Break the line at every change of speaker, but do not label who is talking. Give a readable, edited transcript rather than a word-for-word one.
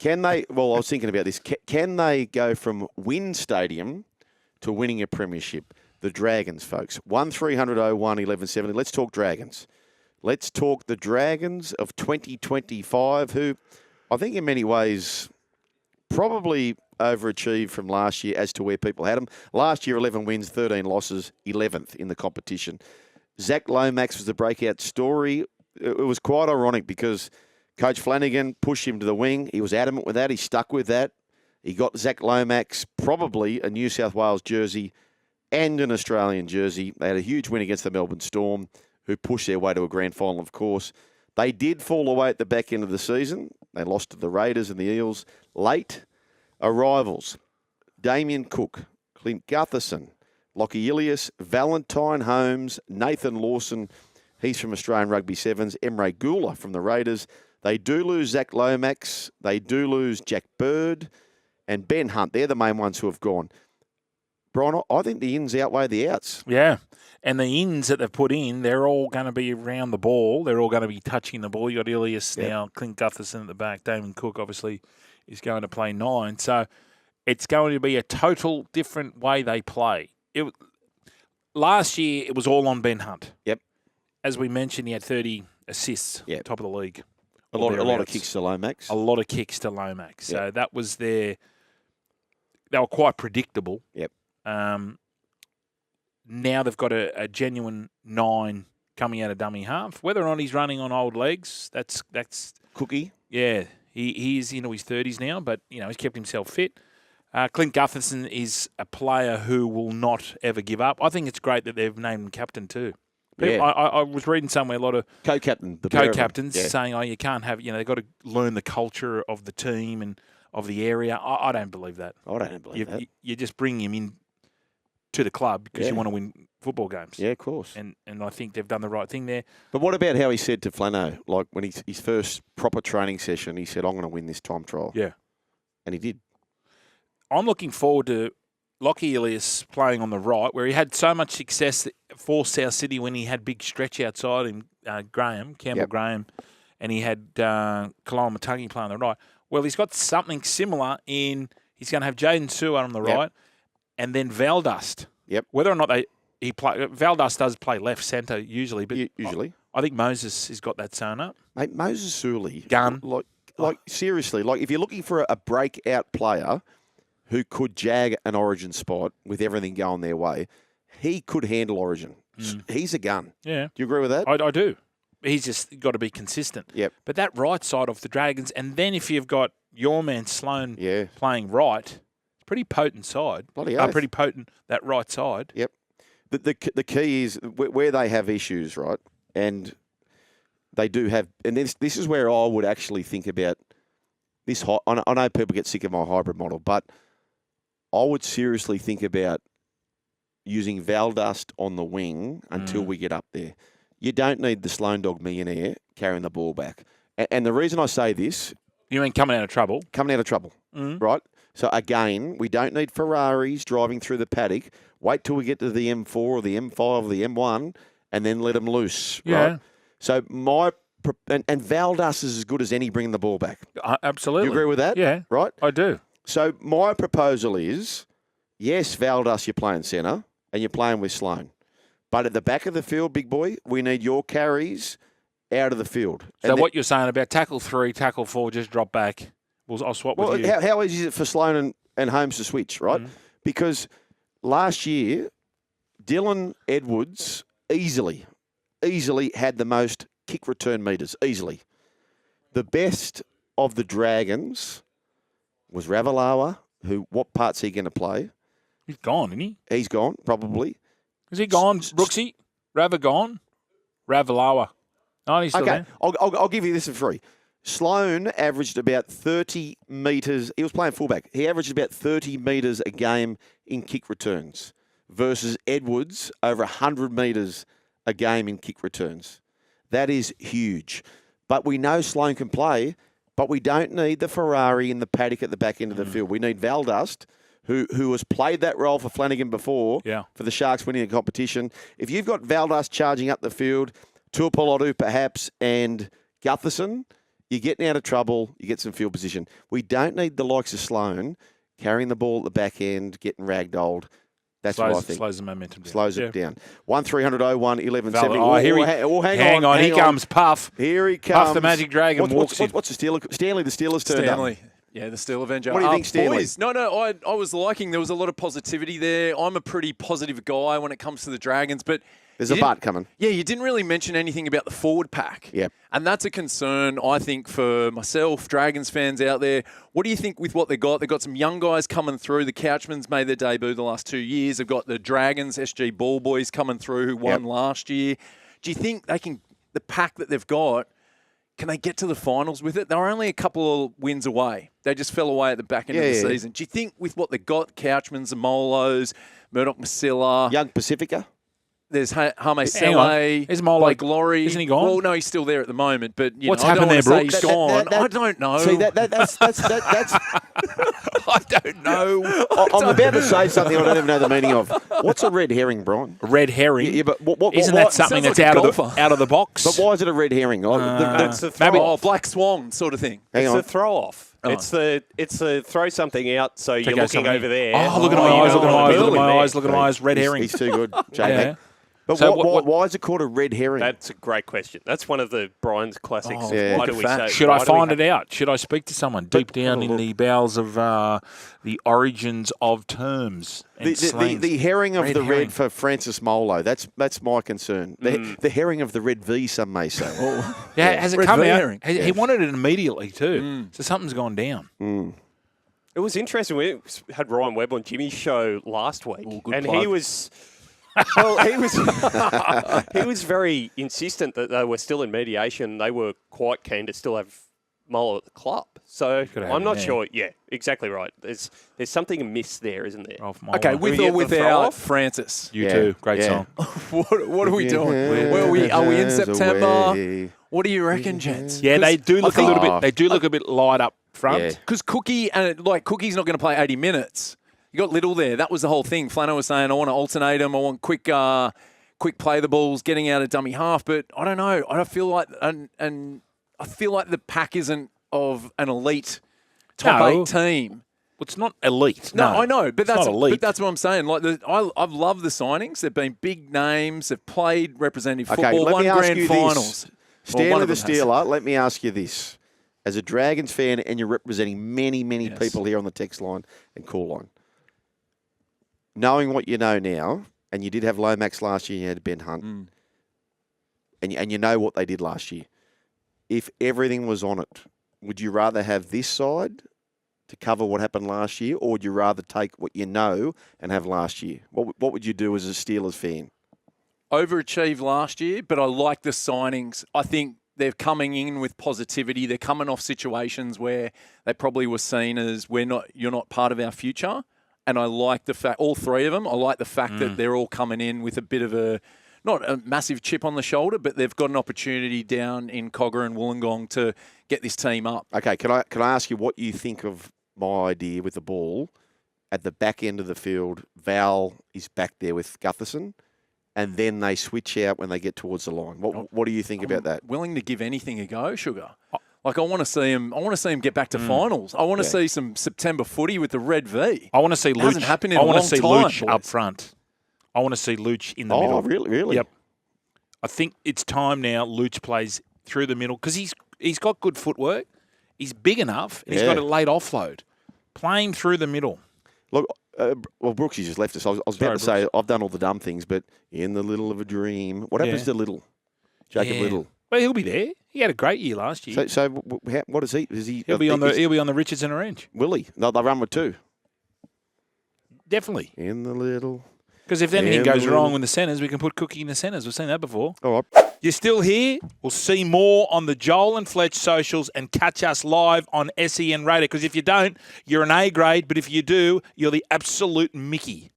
Can they? Well, I was thinking about this. Can they go from Wynn Stadium to winning a premiership? The Dragons, folks. 1300 01 1170. Let's talk Dragons. Let's talk the Dragons of 2025, who I think in many ways probably overachieved from last year as to where people had them. Last year, 11 wins, 13 losses, 11th in the competition. Zach Lomax was the breakout story. It was quite ironic because Coach Flanagan pushed him to the wing. He was adamant with that. He stuck with that. He got Zach Lomax probably a New South Wales jersey and an Australian jersey. They had a huge win against the Melbourne Storm, who pushed their way to a grand final, of course. They did fall away at the back end of the season. They lost to the Raiders and the Eels late. Arrivals: Damien Cook, Clint Gutherson, Lockie Ilias, Valentine Holmes, Nathan Lawson. He's from Australian Rugby Sevens. Emre Gula from the Raiders. They do lose Zach Lomax. They do lose Jack Bird and Ben Hunt. They're the main ones who have gone. Brian, I think the ins outweigh the outs.
Yeah. And the ins that they've put in, they're all going to be around the ball. They're all going to be touching the ball. You got Ilias now, Clint Gutherson at the back. Damon Cook, obviously, is going to play 9. So it's going to be a total different way they play. Last year, it was all on Ben Hunt.
Yep.
As we mentioned, he had 30 assists, top of the league.
A lot of kicks to Lomax.
A lot of kicks to Lomax.
Yep.
So that was they were quite predictable.
Yep.
Now they've got a genuine 9 coming out of dummy half. Whether or not he's running on old legs, that's
Cookie.
Yeah, he is into his 30s now, but he's kept himself fit. Clint Gutherson is a player who will not ever give up. I think it's great that they've named him captain too.
Yeah.
I was reading somewhere a lot of co-captains
Yeah.
saying, you can't have, they've got to learn the culture of the team and of the area. I don't believe that.
I don't believe that.
You just bring him in to the club because you want to win football games.
Yeah, of course.
And I think they've done the right thing there.
But what about how he said to Flano, like when his first proper training session, he said, I'm going to win this time trial.
Yeah.
And he did.
I'm looking forward to Lockie Ilias playing on the right, where he had so much success for South City when he had big stretch outside in Campbell Graham, and he had Kalama Matangi playing on the right. Well, he's got something similar in he's going to have Jaden Seward on the right, and then Valdust.
Yep.
Whether or not Valdust does play left centre usually, but I think Moses has got that sewn up.
Mate, Moses Suli.
Gun.
Like seriously, like if you're looking for a breakout player who could jag an Origin spot with everything going their way, he could handle Origin. He's a gun.
Yeah.
Do you agree with that?
I do. He's just got to be consistent.
Yep.
But that right side of the Dragons, and then if you've got your man Sloan playing right, it's a pretty potent side.
Bloody oath.
Pretty potent, that right side.
Yep. The key is where they have issues, right? And they do have, and this is where I would actually think about this. I know people get sick of my hybrid model, but I would seriously think about using Valdust on the wing until we get up there. You don't need the Sloan Dog millionaire carrying the ball back. And the reason I say this...
You mean coming out of trouble?
Coming out of trouble, right? So, again, we don't need Ferraris driving through the paddock. Wait till we get to the M4 or the M5 or the M1 and then let them loose, right? So, and Valdust is as good as any bringing the ball back.
Absolutely.
You agree with that?
Yeah.
Right?
I do.
So, my proposal is, yes, Valdust, you're playing centre and you're playing with Sloan. But at the back of the field, big boy, we need your carries out of the field.
So what you're saying about tackle 3, tackle 4, just drop back. I'll swap with you.
How easy is it for Sloan and Holmes to switch, right? Because last year, Dylan Edwards easily had the most kick return meters, easily. The best of the Dragons was Ravalawa, what part's he going to play?
He's gone, isn't he?
He's gone, probably.
Is he gone, Brooksy? Rava gone? Ravalawa. No, he's still there.
I'll give you this for free. Sloan averaged about 30 metres. He was playing fullback. He averaged about 30 metres a game in kick returns versus Edwards over 100 metres a game in kick returns. That is huge. But we know Sloan can play, but we don't need the Ferrari in the paddock at the back end of the field. We need Valdust, who has played that role for Flanagan before, for the Sharks winning the competition. If you've got Valdust charging up the field, Tuapolotu perhaps, and Gutherson, you're getting out of trouble, you get some field position. We don't need the likes of Sloan carrying the ball at the back end, getting ragdolled. That's what I think.
Slows the momentum down.
Slows it down. 1300 01 1170.
Oh, here hang on. Here comes Puff.
Here he comes.
Puff the Magic Dragon walks in.
What's the Steeler? Stanley, the Steelers turned up.
Yeah, the Steel Avenger.
What do you think, Stanley?
Boys, no, I was liking, there was a lot of positivity there. I'm a pretty positive guy when it comes to the Dragons, but...
There's a but coming.
Yeah, you didn't really mention anything about the forward pack.
Yep.
And that's a concern, I think, for myself, Dragons fans out there. What do you think with what they got? They've got some young guys coming through. The Couchmans made their debut the last 2 years. They've got the Dragons, SG Ball Boys coming through who won last year. Do you think they can, the pack that they've got, can they get to the finals with it? They were only a couple of wins away. They just fell away at the back end of the season. Do you think with what they got, Couchmans, Amolos, Murdoch Masilla,
Young Pacifica?
There's Hame
Hang on.
Sele,
Is Molo-
Blake Laurie.
Isn't he gone?
Well, no, he's still there at the moment. But
What's
I don't
happened there,
wanna say
Brooks?
He's gone.
That-
I don't know.
See, that's
I don't know.
I'm about to say something I don't even know the meaning of. What's a red herring, Brian?
Red herring.
Yeah, but
Isn't that something
sounds
that's
like a
out of the box?
But why is it a red herring?
That's the
maybe-
throw
Oh,
off.
Black Swan sort of thing.
Hang
It's
on.
the throw off.
Oh.
It's the throw something out so you're
go
looking
something.
over there.
Oh, look at
Oh,
my
you
eyes,
don't
look at my
want
eyes,
to
look at
be
my
there.
eyes, look at my eyes. Red herring.
He's too good, JB.
Yeah.
But
So
why is it called a red herring?
That's a great question. That's one of the Brian's classics.
Oh,
yeah.
Why
look
do we
at that.
say?
Should
why
I
do we
find
have-
it out? Should I speak to someone deep down in the bowels of the origins of terms and slangs?
the herring of
Red
the
herring.
red for Francis Molo. That's my concern. The herring of the red V, some may say.
Yeah, has it
Red
come
V
out?
herring.
He wanted it immediately too. So something's gone down.
It was interesting. We had Ryan Webb on Jimmy's show last week,
good
and
plug.
he was. Well, he was very insistent that they were still in mediation. They were quite keen to still have Molo at the club. So
Gotta have
I'm
him
not
there.
sure. Yeah, exactly right. There's something amiss there, isn't there?
Off my
Okay,
line.
with
we
or
get the
without
throw-off?
Francis.
You
Yeah,
too. Great
yeah.
song.
What are we doing? Where are we in September? What do you reckon, gents?
Yeah, they do look a
think-
little bit. They do look a bit light up front.
Yeah.
Because Cookie Cookie's not going to play 80 minutes. You got Little there. That was the whole thing. Flano was saying, I want to alternate him. I want quick play the balls, getting out of dummy half. But I don't know. I feel like and I feel like the pack isn't of an elite top
No.
8 team.
Well, it's not elite.
No, I know, but
It's not
that's
elite.
but that's what I'm saying. Like I've loved the signings. They've been big names. They've played representative
Okay,
football.
let
Won
me ask
grand
you
finals.
this.
Well, one
Stanley
of
the
them has.
Steeler, let me ask you this. As a Dragons fan, and you're representing many
Yes.
people here on the text line and call line, knowing what you know now, and you did have Lomax last year, you had Ben Hunt, and you know what they did last year. If everything was on it, would you rather have this side to cover what happened last year, or would you rather take what you know and have last year? What would you do as a Steelers fan?
Overachieved last year, but I like the signings. I think they're coming in with positivity. They're coming off situations where they probably were seen as you're not part of our future. And I like the fact, all three of them, I like the fact that they're all coming in with a bit of not a massive chip on the shoulder, but they've got an opportunity down in Cogger and Wollongong to get this team up.
Okay, can I ask you what you think of my idea with the ball at the back end of the field? Val is back there with Gutherson, and then they switch out when they get towards the line. What do you think about that?
Willing to give anything a go, Sugar. Like I want to see him get back to finals. I want to see some September footy with the red V.
I want to see
It hasn't
Luch.
happened in
I
a
want to
long
see
time,
Luch
boys.
up front. I want to see Luch in the middle.
Oh, really?
Yep. I think it's time now. Luch plays through the middle because he's got good footwork. He's big enough. And He's got
Yeah.
a late offload. Play him through the middle.
Look, well, Brooksy just left us. I was about
Sorry,
to say I've done all the dumb things, but in the little of a dream, what happens
Yeah.
to Little? Jacob
Yeah.
Little.
Well, he'll be there. He had a great year last year.
So what is he? Is he?
he'll be on the Richards and Orange.
Will he? No, they run with two.
Definitely.
In the little.
Because if anything
Yeah,
goes
well-
wrong with the centres, we can put Cookie in the centres. We've seen that before.
All right.
You're still here? We'll see more on the Joel and Fletch socials and catch us live on SEN Radio. Because if you don't, you're an A grade. But if you do, you're the absolute Mickey.